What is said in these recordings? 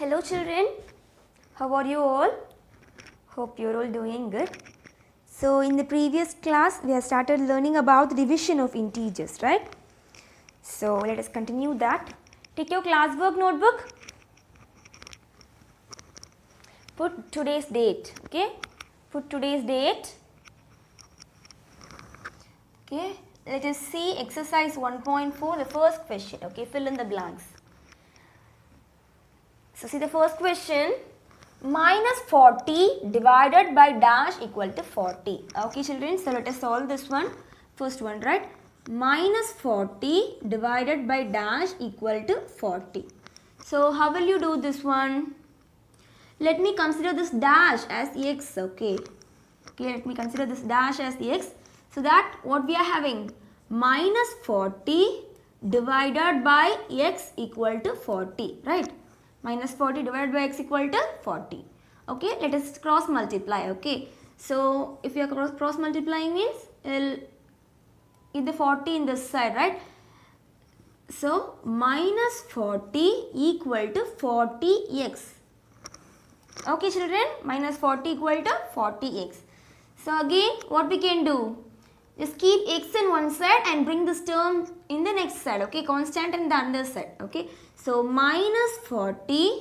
Hello children, how are you all? Hope you are all doing good. So in the previous class we have started learning about the division of integers, right? So let us continue that. Take your classwork notebook. Put today's date, okay? Put today's date. Okay, let us see exercise 1.4, the first question, okay? Fill in the blanks. So see the first question, minus 40 divided by dash equal to 40. Okay children, so let us solve this one. First one, right? Minus 40 divided by dash equal to 40. So how will you do this one? Let me consider this dash as x, okay? Okay, let me consider this dash as x. So that what we are having? Minus 40 divided by x equal to 40, right? Minus 40 divided by x equal to 40. Okay, let us cross multiply, okay? So if you are cross multiplying means in the 40 in this side, right? So minus 40 equal to 40x. Okay children, minus 40 equal to 40x. So again what we can do? Just keep x in one side and bring this term in the next side, okay? Constant in the other side, okay? So minus 40,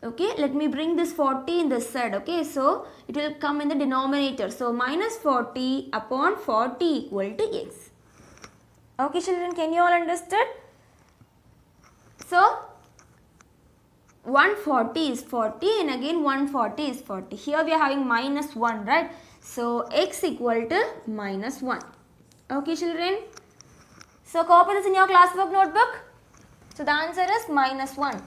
okay? Let me bring this 40 in this side, okay? So it will come in the denominator. So minus 40 upon 40 equal to x. Okay children, can you all understand? So 140 is 40 and again 140 is 40. Here we are having minus 1, right? So x equal to minus 1. Okay children. So copy this in your classwork notebook. So the answer is minus 1.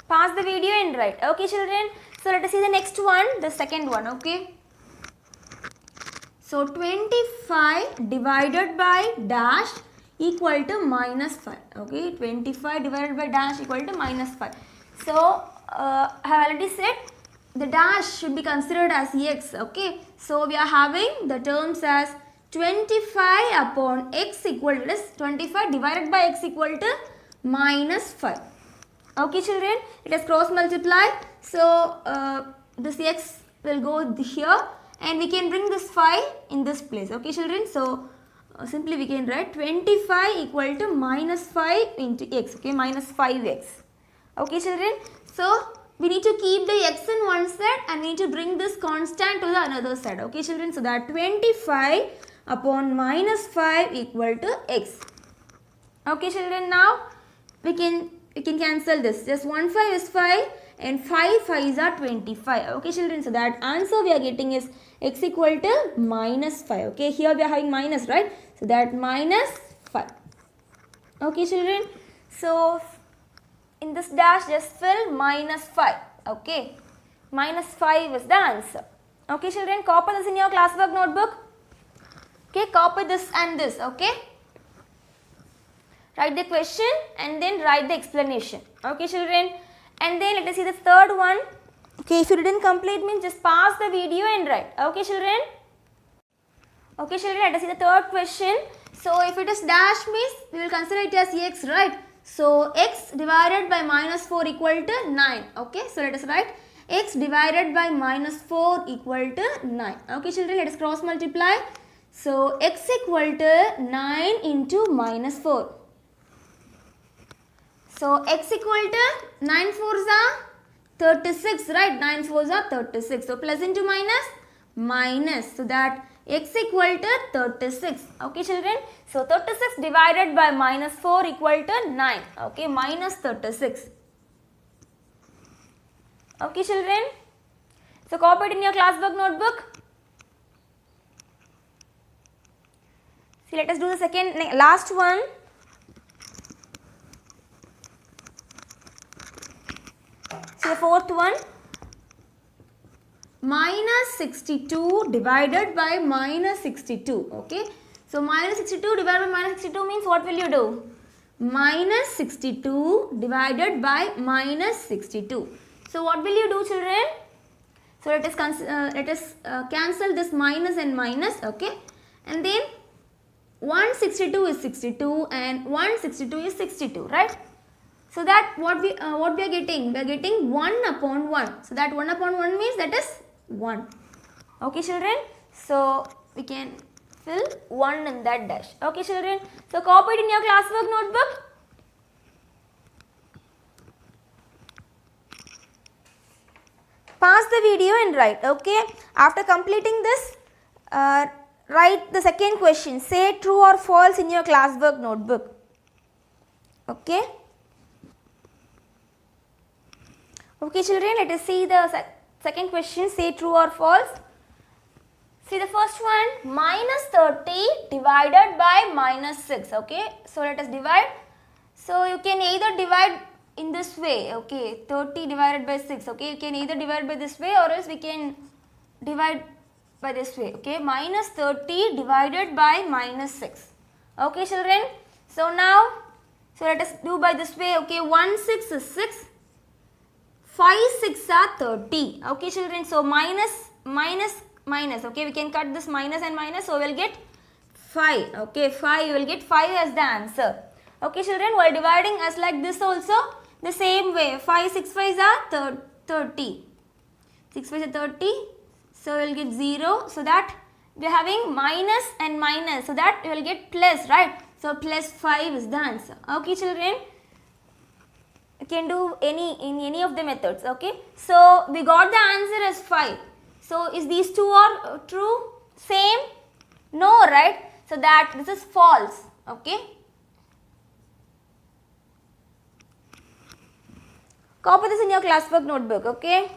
Pause the video and write. Okay children. So let us see the next one, the second one, okay. So 25 divided by dash equal to minus 5, okay. 25 divided by dash equal to minus 5. So I have already said the dash should be considered as x, okay. So we are having the terms as 25 upon x equal to 25 divided by x equal to minus 5. Okay children, let us cross multiply. So this x will go here and we can bring this 5 in this place, okay children. So simply we can write 25 equal to minus 5 into x, okay, minus 5x. Okay children, so we need to keep the x in one side and we need to bring this constant to the another side, okay children. So that 25 upon minus 5 equal to x. Okay children, now we can cancel this. Just 1 5 is 5 and 5 5s are 25. Okay children, so that answer we are getting is x equal to minus 5. Okay, here we are having minus, right? So that minus 5. Okay children, so in this dash just fill minus 5. Okay, minus 5 is the answer. Okay children, copy this in your classwork notebook. Okay, copy this and this, okay. Write the question and then write the explanation. Okay children, and then let us see the third one. Okay, if you didn't complete means just pause the video and write. Okay children. Okay children, let us see the third question. So if it is dash means we will consider it as x, right? So x divided by minus 4 equal to 9. Okay, so let us write x divided by minus 4 equal to 9. Okay children, let us cross multiply. So x equal to 9 into minus 4. So x equal to 9 4s are 36, right? 9 4s are 36. So plus into minus, minus. So that x equal to 36. Okay children. So 36 divided by minus 4 equal to 9. Okay, minus 36. Okay children. So copy it in your classwork notebook. See, let us do the second, last one. So the fourth one, minus 62 divided by minus 62, okay. So minus 62 divided by minus 62 means what will you do? Minus 62 divided by minus 62. So what will you do children? So let us cancel this minus and minus, okay. And then 162 is 62 and 162 is 62, right? So that what we are getting? We are getting 1 upon 1. So that 1 upon 1 means that is 1. Okay, children. So we can fill 1 in that dash. Okay, children. So copy it in your classwork notebook. Pause the video and write. Okay. After completing this, write the second question. Say true or false in your classwork notebook. Okay. Okay, children. Let us see the second question. Say true or false. See the first one, minus 30 divided by minus 6. Okay. So let us divide. So you can either divide in this way, okay, 30 divided by 6, okay, you can either divide by this way or else we can divide by this way, okay, minus 30 divided by minus 6, okay, children. So now, so let us do by this way, okay, 1 6 is 6, 5 6 are 30, okay, children. So minus, okay, we can cut this minus and minus, so we will get 5, okay, 5, you will get 5 as the answer. Okay, children, while dividing us like this also, the same way, 5 6 5s are 30. 6 5s are 30. So, we will get 0. So, that we are having minus and minus. So, that we will get plus, right? So, plus 5 is the answer. Okay, children. You can do in any of the methods. Okay. So, we got the answer as 5. So, is these two are true? Same? No, right? So, that this is false. Okay. Copy this in your classwork notebook, okay?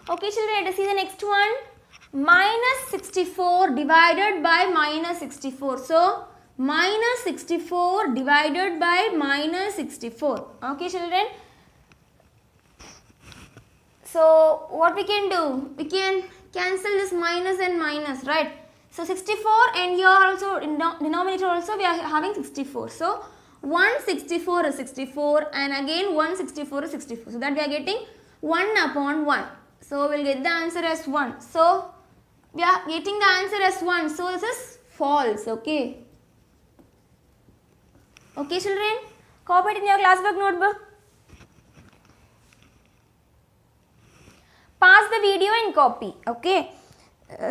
Okay, children, let us see the next one. Minus 64 divided by minus 64. So, minus 64 divided by minus 64. Okay, children? So, what we can do? We can cancel this minus and minus, right? So 64 and here also in denominator also we are having 64. So 164 is 64 and again 164 is 64. So that we are getting 1 upon 1. So we will get the answer as 1. So we are getting the answer as 1. So this is false. Okay. Okay, children. Copy it in your classwork notebook. Pause the video and copy. Okay.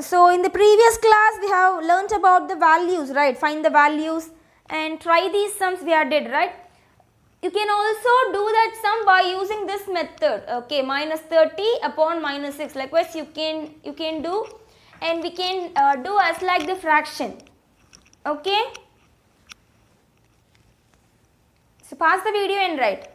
So in the previous class we have learnt about the values, right? Find the values and try these sums we have did, right? You can also do that sum by using this method, okay, minus 30 upon minus 6. Likewise you can do, and we can do as like the fraction, okay. So pause the video and write.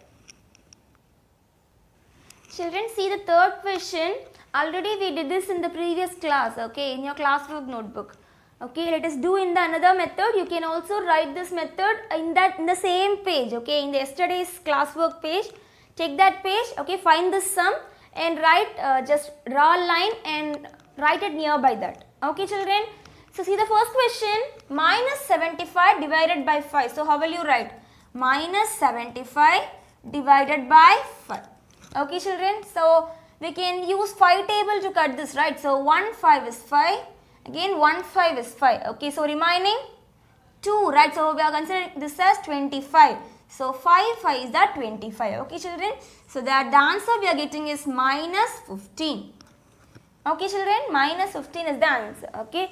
Children, see the third question. Already we did this in the previous class, okay, in your classwork notebook. Okay, let us do in the another method. You can also write this method in the same page, okay, in the yesterday's classwork page. Take that page, okay, find the sum and write, just draw a line and write it nearby that. Okay, children. So see the first question, minus 75 divided by 5. So how will you write? Minus 75 divided by 5. Okay, children. So we can use 5 table to cut this, right? So 1 5 is 5. Again 1 5 is 5. Okay, so remaining 2, right? So we are considering this as 25. So 5 5 is that 25. Okay, children. So that the answer we are getting is minus 15. Okay, children. Minus 15 is the answer. Okay.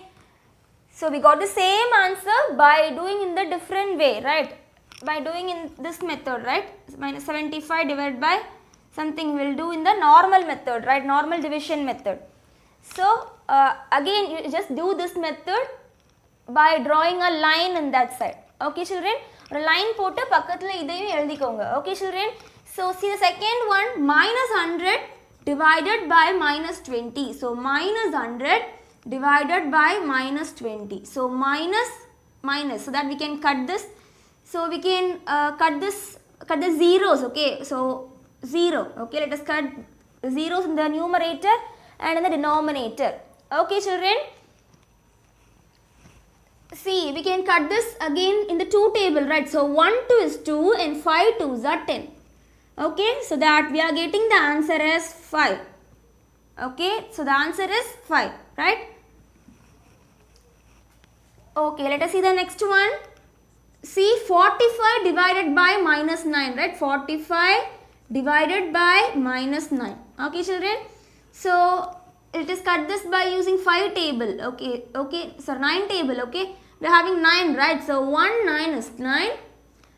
So we got the same answer by doing in the different way, right? By doing in this method, right? Minus 75 divided by something we will do in the normal method, right? Normal division method. So again you just do this method by drawing a line in that side. Okay, children. A line போட்டு பக்கத்துல இதையும் எழுதிக்கோங்க. Okay, children. So see the second one, minus 100 divided by minus 20. So minus 100 divided by minus 20. So minus. So that we can cut this. So we can cut the zeros. Okay. So 0. Okay, let us cut zeros in the numerator and in the denominator. Okay, children. See, we can cut this again in the 2 table, right? So 1 2 is 2 and 5 2s are 10. Okay, so that we are getting the answer as 5. Okay, so the answer is 5, right? Okay, let us see the next one. See, 45 divided by minus 9, right? 45 divided by minus 9. Okay, children. So, let us cut this by using 5 table. Okay, so 9 table, okay. We are having 9, right? So, 1 9 is 9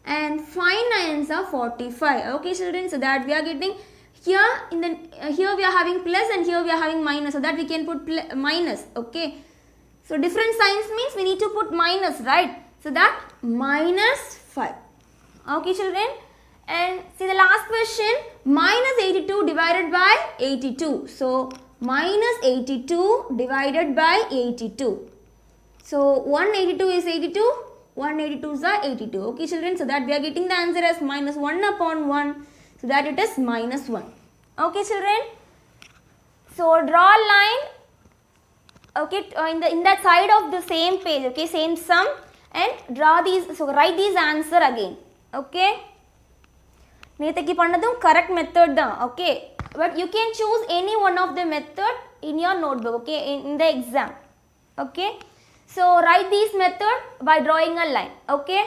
and 5 9s are 45. Okay, children. So, that we are getting here in the here we are having plus and here we are having minus. So, that we can put minus, okay. So, different signs means we need to put minus, right? So, that minus 5. Okay, children. And see the last question, minus 82 divided by 82. So, minus 82 divided by 82. So, 182 is 82, 182s are 82. Okay, children. So, that we are getting the answer as minus 1 upon 1. So, that it is minus 1. Okay, children. So, draw a line. Okay, in that side of the same page, okay, same sum, and draw these, so write these answer again, okay. Neethaki pannadum correct method da, okay, but you can choose any one of the method in your notebook, okay, in the exam, okay. So, write these method by drawing a line, okay.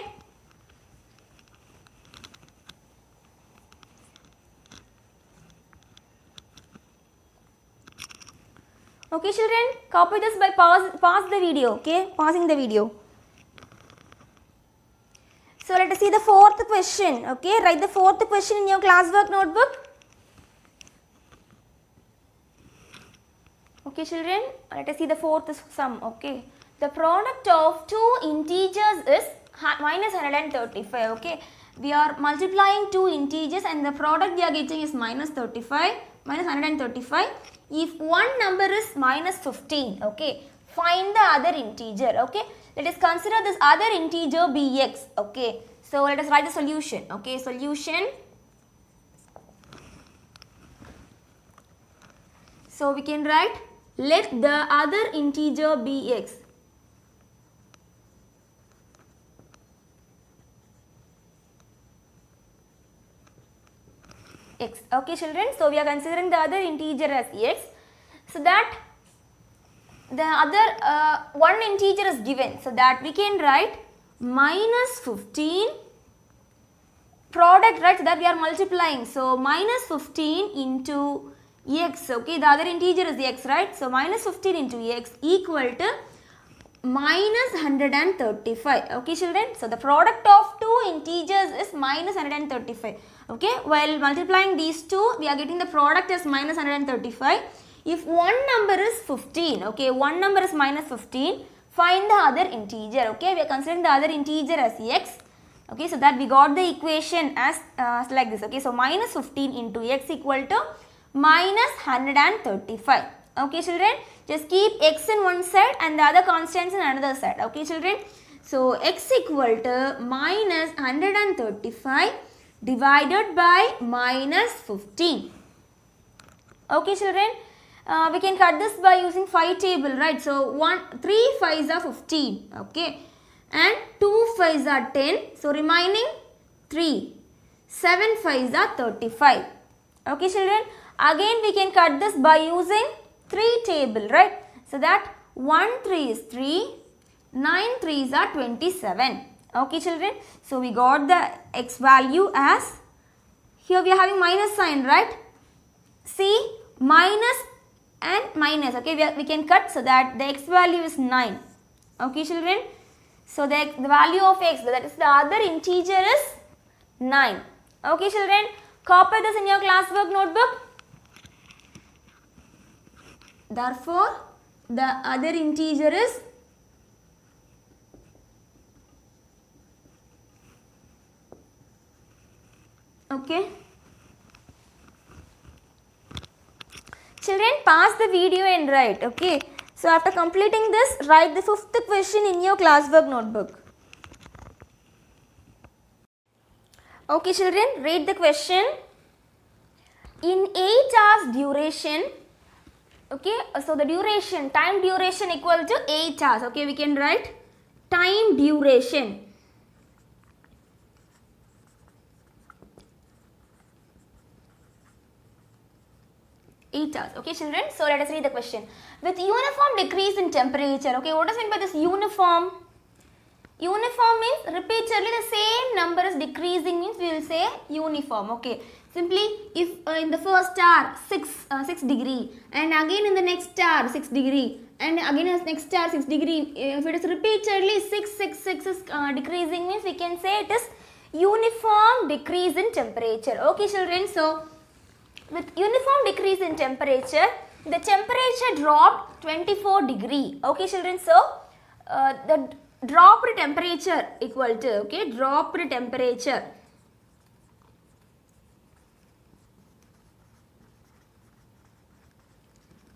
Okay, children, copy this by pause the video, okay, pausing the video. So, let us see the fourth question, okay, write the fourth question in your classwork notebook. Okay, children, let us see the fourth sum, okay. The product of two integers is minus 135, okay. We are multiplying two integers and the product we are getting is minus 35, minus 135. If one number is minus 15, okay, find the other integer, okay. Let us consider this other integer bx, okay. So, let us write the solution, okay. Solution. So, we can write let the other integer be x. X. Okay, children. So, we are considering the other integer as x. So, that the other one integer is given. So, that we can write minus 15 product, right? So, that we are multiplying. So, minus 15 into x. Okay, the other integer is x, right? So, minus 15 into x equal to minus 135. Okay, children. So, the product of two integers is minus 135. Okay, while multiplying these two, we are getting the product as minus 135. If one number is 15, okay, one number is minus 15, find the other integer. Okay, we are considering the other integer as x. Okay, so that we got the equation as like this. Okay, so minus 15 into x equal to minus 135. Okay, children, just keep x in one side and the other constants in another side. Okay, children, so x equal to minus 135 divided by minus 15. Okay, children, we can cut this by using 5 table, right? So, 3 5s are 15, okay, and 2 5s are 10. So, remaining 3, 7 5s are 35. Okay, children, again we can cut this by using 3 table, right? So, that 1 3 is 3, 9 3s are 27. Okay, children. So, we got the x value as, here we are having minus sign, right? See, minus and minus, okay, we can cut, so that the x value is 9. Okay, children. So, the value of x, that is the other integer is 9. Okay, children. Copy this in your classwork notebook. Therefore, the other integer is okay. Children, pause the video and write, okay. So, after completing this, write the fifth question in your classwork notebook. Okay, children, read the question. In 8 hours duration, okay, so the duration, time duration equal to 8 hours, okay, we can write time duration. Okay, children, so let us read the question. With uniform decrease in temperature, okay, what does mean by this uniform? Uniform means repeatedly the same number is decreasing, means we will say uniform. Okay. Simply if in the first star 6 degree, and again in the next star 6 degree, and again in the next star 6 degree, if it is repeatedly 6 is decreasing, means we can say it is uniform decrease in temperature. Okay children, so with uniform decrease in temperature, the temperature dropped 24 degree. Okay children, so the dropped temperature equal to, okay, dropped temperature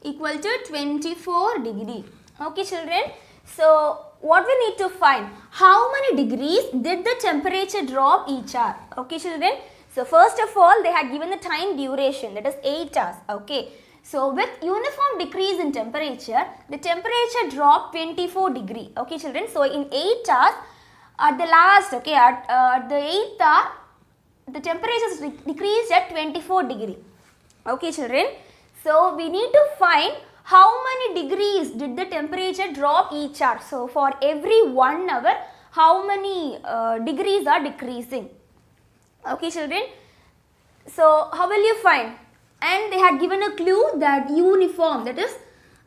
equal to 24 degree. Okay children, so what we need to find, how many degrees did the temperature drop each hour? Okay children, so first of all they had given the time duration, that is 8 hours. Okay, so with uniform decrease in temperature, the temperature dropped 24 degree. Okay children, so in 8 hours, at the last, okay, at the 8th hour, the temperature is decreased at 24 degree. Okay children, so we need to find how many degrees did the temperature drop each hour. So for every 1 hour, how many degrees are decreasing? Okay children, so how will you find? And they had given a clue that uniform, that is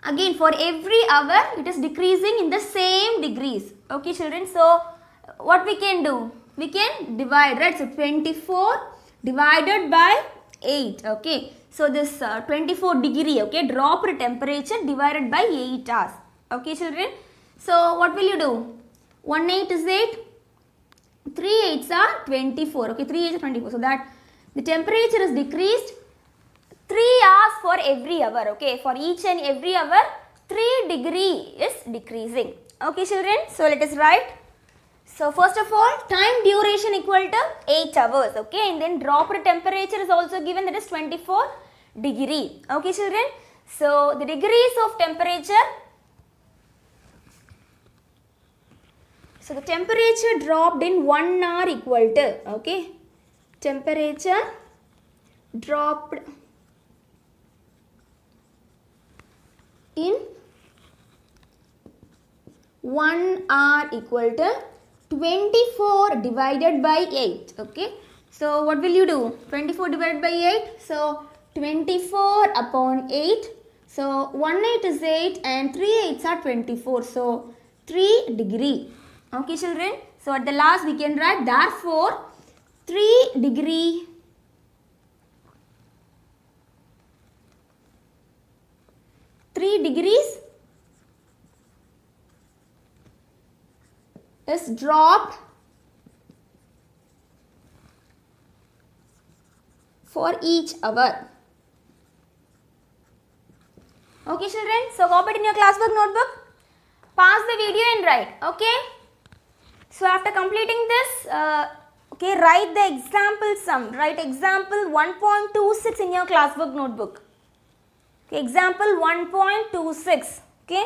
again for every hour it is decreasing in the same degrees. Okay children, so what we can do? We can divide, right? So 24 divided by 8. Okay, so this 24 degree, okay, drop temperature divided by 8 hours. Okay children, so what will you do? 1 8 is 8, 3 8s are 24. Okay, 3 8s are 24, so that the temperature is decreased 3 hours for every hour. Okay, for each and every hour 3 degree is decreasing. Okay children, so let us write. So first of all, time duration equal to 8 hours. Okay, and then drop temperature is also given, that is 24 degree. Okay children, so the degrees of temperature, so the temperature dropped in 1 hour equal to, okay, temperature dropped in 1 hour equal to 24 divided by 8. Okay, so what will you do? 24 divided by 8, so 24 upon 8, so 1 8 is 8 and 3 8s are 24, so 3 degree. Okay children, so at the last we can write, therefore 3 degree is dropped for each hour. Okay children, so copy it in your classwork notebook, pause the video and write. Okay, so after completing this, okay, write the example sum, write example 1.26 in your classwork notebook. Okay, example 1.26. okay.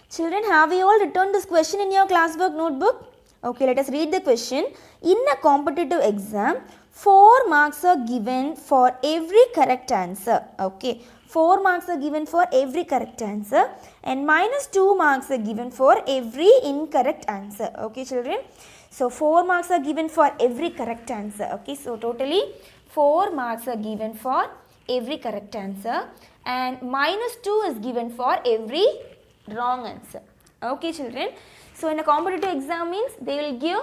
Children, have you all written this question in your classwork notebook? Okay, let us read the question. In a competitive exam, 4 marks are given for every correct answer. Okay, 4 marks are given for every correct answer and minus 2 marks are given for every incorrect answer. Okay, children. So, 4 marks are given for every correct answer. Okay, so totally 4 marks are given for every correct answer and minus 2 is given for every wrong answer. Okay children, so in a competitive exam means they will give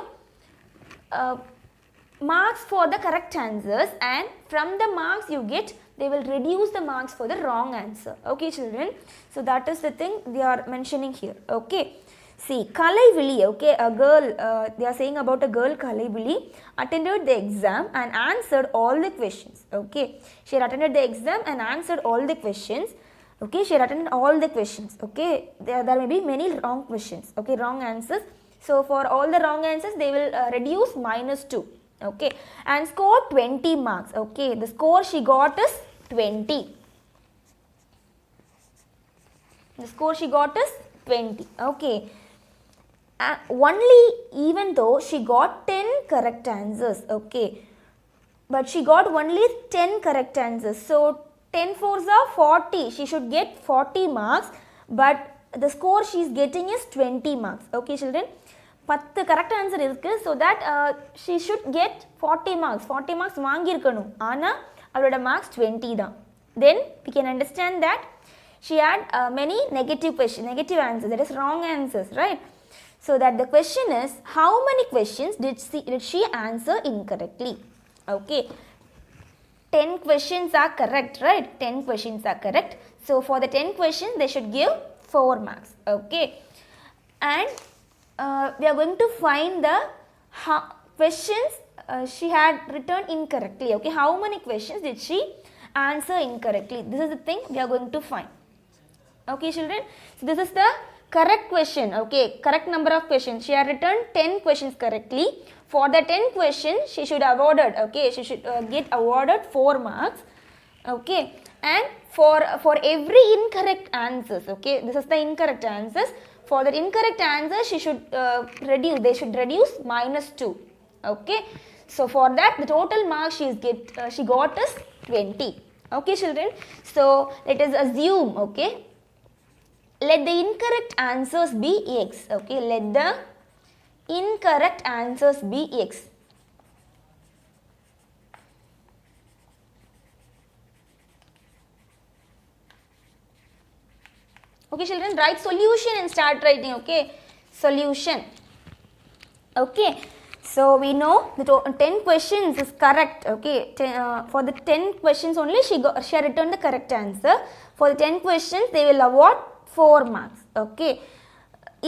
marks for the correct answers and from the marks you get, they will reduce the marks for the wrong answer. Okay children, so that is the thing they are mentioning here. Okay, see, Kalaivili, okay, a girl, they are saying about a girl Kalaivili attended the exam and answered all the questions. Okay, she had attended the exam and answered all the questions. Okay, she had attended all the questions. Okay, there may be many wrong questions. Okay, wrong answers. So for all the wrong answers, they will reduce minus 2. Okay, and score 20 marks. Okay, the score she got is 20. The score she got is 20. Okay, only even though she got 10 correct answers. Okay, but she got only 10 correct answers. So 10 fours are 40. She should get 40 marks, but the score she is getting is 20 marks. Okay children, 10 correct answer இருக்கு. So that she should get 40 marks. 40 marks வாங்கியிருக்கணும், ஆனால் அவளோட marks 20 தான். Then we can understand that she had many negative answers, that is wrong answers, right? So that the question is, how many questions did she answer incorrectly? Okay, 10 questions are correct, right? 10 questions are correct. So for the 10 questions they should give 4 marks. Okay, and we are going to find the questions she had written incorrectly. Okay, how many questions did she answer incorrectly? This is the thing we are going to find. Okay children, so this is the correct question. Okay, correct number of questions. She had written 10 questions correctly. For the 10 questions she should awarded, okay, she should get awarded 4 marks. Okay, and for every incorrect answers, okay, this is the incorrect answers. For the incorrect answer they should reduce -2. Okay, so for that the total marks she got is 20. Okay children, so let us assume, okay, let the incorrect answers be x. Okay, let the incorrect answers be x. Okay children, write solution and start writing. Okay, solution. Okay, so we know the 10 questions is correct. Okay, for the 10 questions only she had written the correct answer. For the 10 questions they will award 4 marks. Okay,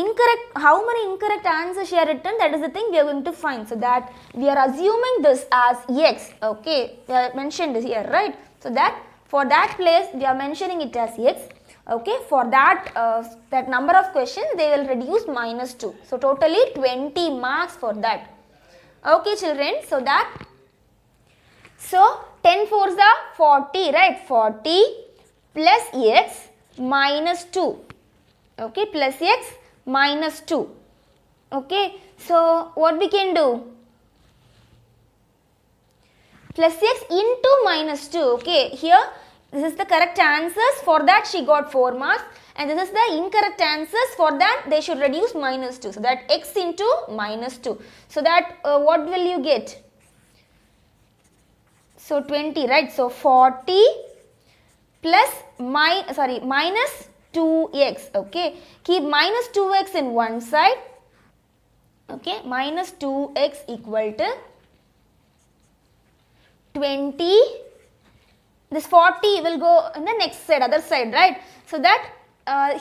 incorrect, how many incorrect answers she had written, that is the thing we are going to find. So that we are assuming this as x. Okay, we have mentioned this here, right? So that for that place we are mentioning it as x. Okay, for that that number of questions they will reduce -2. So totally 20 marks for that. Okay children, so 10 fours are 40, right? 40 plus x -2. Okay, plus x -2. Okay, so what we can do? Plus x into -2. Okay, here this is the correct answers. For that she got 4 marks, and this is the incorrect answers. For that they should reduce -2. So that x into -2. So that what will you get? So 20, right? So 40 plus minus 2x. Okay, keep -2x in one side. Okay, -2x equal to 20. This 40 will go in the next side, other side, right? So that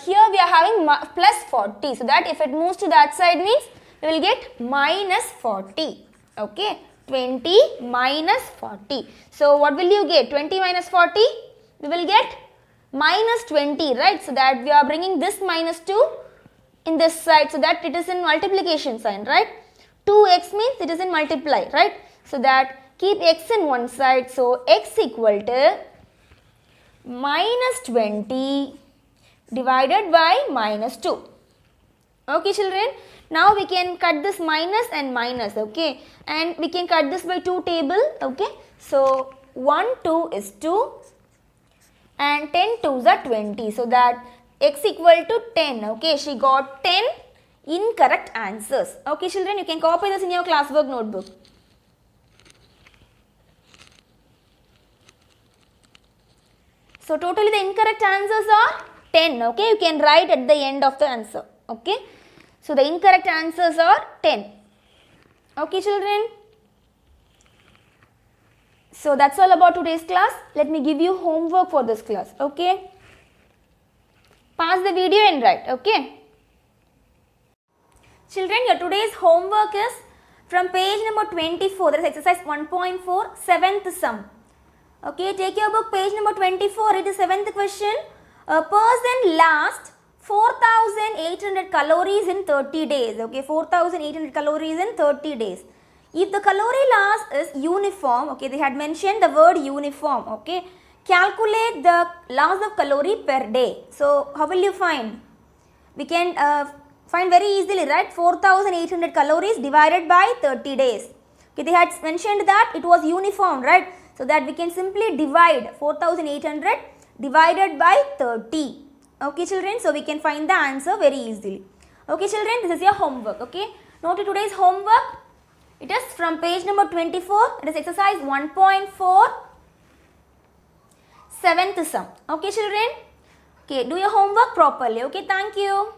here we are having plus 40. So that if it moves to that side means we will get -40. Okay, 20 minus 40. So what will you get? 20 minus 40? We will get -20, right? So that we are bringing this -2 in this side, so that it is in multiplication sign, right? 2x means it is in multiply, right? So that keep x in one side. So x equal to -20 divided by -2. Okay children, now we can cut this minus and minus. Okay, and we can cut this by 2 table. Okay, so 1 2 is 2 and 10 2s are 20. So that x equal to 10. Okay, she got 10 incorrect answers. Okay children, you can copy this in your classwork notebook. So totally the incorrect answers are 10. Okay, you can write at the end of the answer. Okay, so the incorrect answers are 10. Okay children, so that's all about today's class. Let me give you homework for this class. Okay, pause the video and write. Okay children, your today's homework is from page number 24. That is exercise 1.4, 7th sum. Okay, take your book, page number 24. It is 7th question. A person lost 4,800 calories in 30 days. Okay, 4,800 calories in 30 days. If the calorie loss is uniform, okay, they had mentioned the word uniform. Okay, calculate the loss of calorie per day. So how will you find? We can find very easily, right? 4,800 calories divided by 30 days. Okay, they had mentioned that it was uniform, right? So that we can simply divide 4,800 divided by 30. Okay children, so we can find the answer very easily. Okay children, this is your homework. Okay, note today's homework. It is from page number 24. It is exercise 1.4, 7th sum. Okay children, okay, do your homework properly. Okay, thank you.